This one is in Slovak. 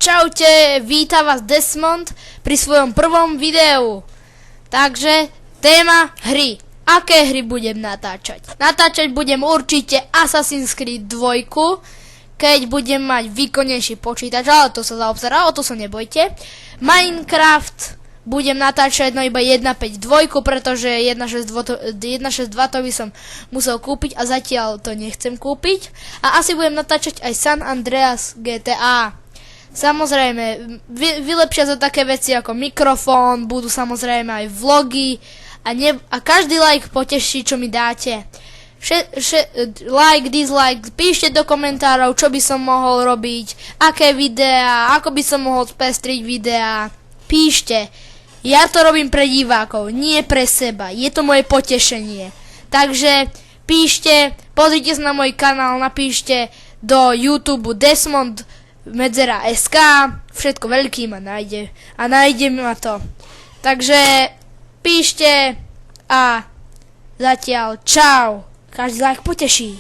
Čaute, víta vás Desmond pri svojom prvom videu. Takže téma hry. Aké hry budem natáčať? Natáčať budem určite Assassin's Creed 2, keď budem mať výkonnejší počítač, ale to sa zaobstará, o to sa nebojte. Minecraft budem natáčať no iba 1.5.2, pretože 1.6.2 to by som musel kúpiť a zatiaľ to nechcem kúpiť. A asi budem natáčať aj San Andreas GTA. Samozrejme, vylepšia sa také veci ako mikrofón, budú samozrejme aj vlogy a každý like poteší, čo mi dáte. Like, dislike, píšte do komentárov, čo by som mohol robiť, aké videá, ako by som mohol spestriť videá. Píšte. Ja to robím pre divákov, nie pre seba. Je to moje potešenie. Takže píšte, pozrite sa na môj kanál, napíšte do YouTube Desmond Medzera SK, všetko veľký ma nájde a nájde ma to. Takže píšte a zatiaľ čau. Každý like poteší.